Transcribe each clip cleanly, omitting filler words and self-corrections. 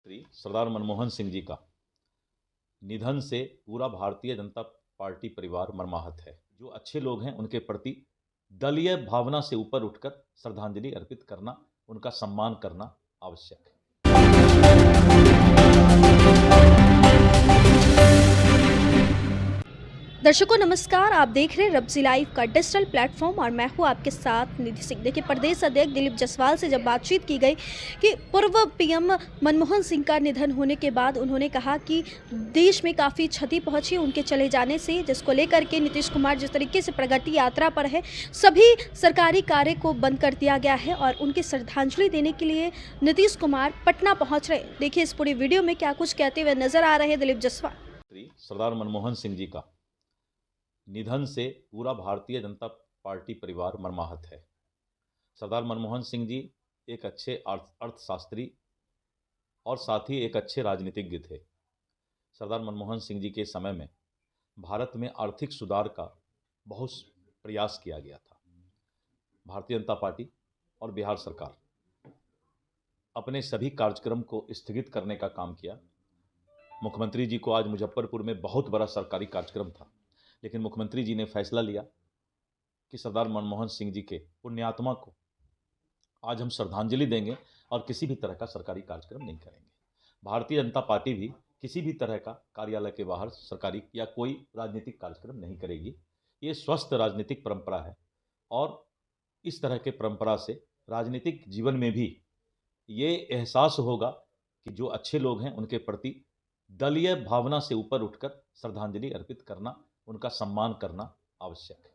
श्री सरदार मनमोहन सिंह जी का निधन से पूरा भारतीय जनता पार्टी परिवार मर्माहत है। जो अच्छे लोग हैं उनके प्रति दलीय भावना से ऊपर उठकर श्रद्धांजलि अर्पित करना, उनका सम्मान करना आवश्यक है। दर्शकों नमस्कार, आप देख रहे हैं रब्जी लाइव का डिजिटल प्लेटफॉर्म और मैं हूं आपके साथ निधि सिंह। देखिए, प्रदेश अध्यक्ष दिलीप जायसवाल से जब बातचीत की गई कि पूर्व पीएम मनमोहन सिंह का निधन होने के बाद उन्होंने कहा कि देश में काफ़ी क्षति पहुंची उनके चले जाने से, जिसको लेकर के नीतीश कुमार जिस तरीके से प्रगति यात्रा पर है, सभी सरकारी कार्य को बंद कर दिया गया है और उनकी श्रद्धांजलि देने के लिए नीतीश कुमार पटना पहुँच रहे। देखिए इस पूरी वीडियो में क्या कुछ कहते हुए नजर आ रहे हैं दिलीप जायसवाल। श्री सरदार मनमोहन सिंह जी का निधन से पूरा भारतीय जनता पार्टी परिवार मर्माहत है। सरदार मनमोहन सिंह जी एक अच्छे अर्थशास्त्री और साथ ही एक अच्छे राजनीतिज्ञ थे। सरदार मनमोहन सिंह जी के समय में भारत में आर्थिक सुधार का बहुत प्रयास किया गया था। भारतीय जनता पार्टी और बिहार सरकार अपने सभी कार्यक्रम को स्थगित करने का काम किया। मुख्यमंत्री जी को आज मुजफ्फरपुर में बहुत बड़ा सरकारी कार्यक्रम था, लेकिन मुख्यमंत्री जी ने फैसला लिया कि सरदार मनमोहन सिंह जी के पुण्यात्मा को आज हम श्रद्धांजलि देंगे और किसी भी तरह का सरकारी कार्यक्रम नहीं करेंगे। भारतीय जनता पार्टी भी किसी भी तरह का कार्यालय के बाहर सरकारी या कोई राजनीतिक कार्यक्रम नहीं करेगी। ये स्वस्थ राजनीतिक परंपरा है और इस तरह के परंपरा से राजनीतिक जीवन में भी ये एहसास होगा कि जो अच्छे लोग हैं उनके प्रति दलीय भावना से ऊपर उठकर श्रद्धांजलि अर्पित करना, उनका सम्मान करना आवश्यक है।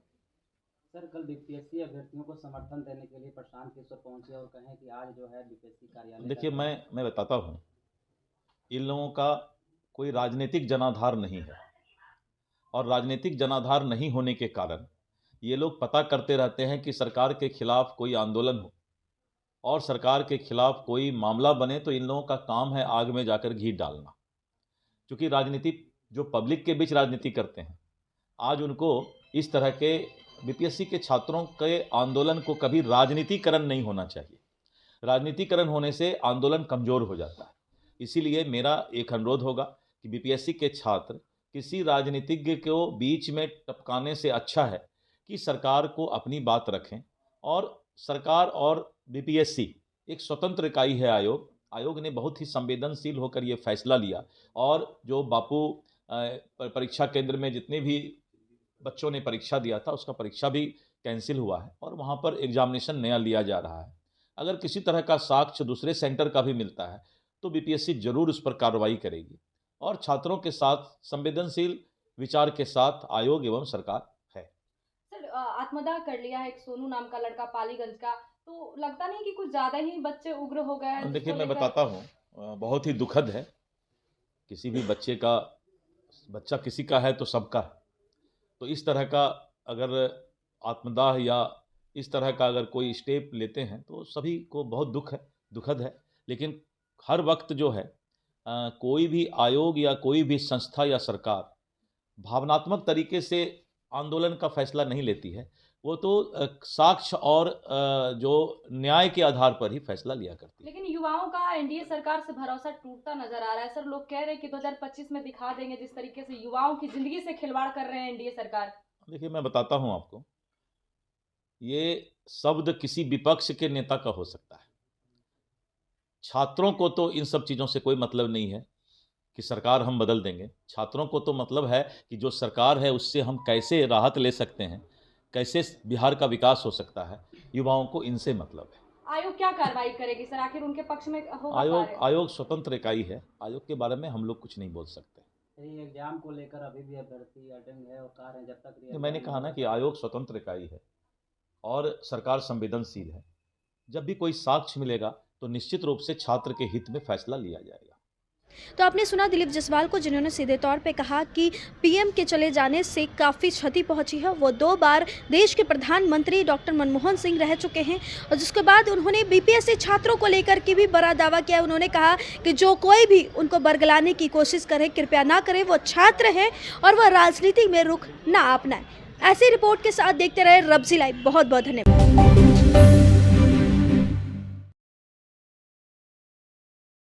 सर, कल बीपीएससी अभ्यर्थियों को समर्थन देने के लिए प्रशांत किशोर पहुंचे और कहें कि आज जो है बीपीएससी कार्यालय। देखिए, मैं बताता हूं, इन लोगों का कोई राजनीतिक जनाधार नहीं है और राजनीतिक जनाधार नहीं होने के कारण ये लोग पता करते रहते हैं कि सरकार के खिलाफ कोई आंदोलन हो और सरकार के खिलाफ कोई मामला बने तो इन लोगों का काम है आग में जाकर घी डालना। क्योंकि राजनीति जो पब्लिक के बीच राजनीति करते हैं, आज उनको इस तरह के बीपीएससी के छात्रों के आंदोलन को कभी राजनीतिकरण नहीं होना चाहिए। राजनीतिकरण होने से आंदोलन कमज़ोर हो जाता है। इसीलिए मेरा एक अनुरोध होगा कि बीपीएससी के छात्र किसी राजनीतिज्ञ को बीच में टपकाने से अच्छा है कि सरकार को अपनी बात रखें। और सरकार और बीपीएससी एक स्वतंत्र इकाई है। आयोग ने बहुत ही संवेदनशील होकर ये फैसला लिया और जो बापू परीक्षा केंद्र में जितने भी बच्चों ने परीक्षा दिया था उसका परीक्षा भी कैंसिल हुआ है और वहाँ पर एग्जामिनेशन नया लिया जा रहा है। अगर किसी तरह का साक्ष्य दूसरे सेंटर का भी मिलता है तो बीपीएससी जरूर उस पर कार्रवाई करेगी और छात्रों के साथ संवेदनशील विचार के साथ आयोग एवं सरकार है। सर, आत्मदाह कर लिया है एक सोनू नाम का लड़का पालीगंज का, तो लगता नहीं कि कुछ ज़्यादा ही बच्चे उग्र हो गए हैं? देखिए, मैं बताता हूँ, बहुत ही दुखद है। किसी भी बच्चा किसी का है तो सबका है। तो इस तरह का अगर आत्मदाह या इस तरह का अगर कोई स्टेप लेते हैं तो सभी को बहुत दुखद है। लेकिन हर वक्त जो है कोई भी आयोग या कोई भी संस्था या सरकार भावनात्मक तरीके से आंदोलन का फैसला नहीं लेती है। वो तो साक्ष्य और जो न्याय के आधार पर ही फैसला लिया करती है। लेकिन युवाओं का एनडीए सरकार से भरोसा टूटता नजर आ रहा है। सर, लोग कह रहे हैं कि 2025 में दिखा देंगे जिस तरीके से युवाओं की जिंदगी से खिलवाड़ कर रहे हैं एनडीए सरकार। देखिए, मैं बताता हूं आपको, ये शब्द किसी विपक्ष के नेता का हो सकता है। छात्रों को तो इन सब चीज़ों से कोई मतलब नहीं है कि सरकार हम बदल देंगे। छात्रों को तो मतलब है कि जो सरकार है उससे हम कैसे राहत ले सकते हैं, कैसे बिहार का विकास हो सकता है। युवाओं को इनसे मतलब है। आयोग क्या कार्रवाई करेगी सर? आखिर उनके पक्ष में होगा? आयोग स्वतंत्र इकाई है। आयोग के बारे में हम लोग कुछ नहीं बोल सकते। एग्जाम को लेकर अभी भी अभ्यर्थी अटंग है और कह रहे हैं जब तक मैंने कहा ना कि आयोग स्वतंत्र इकाई है और सरकार संवेदनशील है। जब भी कोई साक्ष्य मिलेगा तो निश्चित रूप से छात्र के हित में फैसला लिया जाएगा। तो आपने सुना दिलीप जायसवाल को, जिन्होंने सीधे तौर पे कहा कि पीएम के चले जाने से काफ़ी क्षति पहुंची है। वो 2 बार देश के प्रधानमंत्री डॉक्टर मनमोहन सिंह रह चुके हैं और जिसके बाद उन्होंने बीपीएससी छात्रों को लेकर के भी बड़ा दावा किया। उन्होंने कहा कि जो कोई भी उनको बरगलाने की कोशिश करे कृपया ना करे, वो छात्र है और वह राजनीति में रुख ना अपनाए। ऐसी रिपोर्ट के साथ देखते रहे रब्जी लाइव। बहुत बहुत धन्यवाद।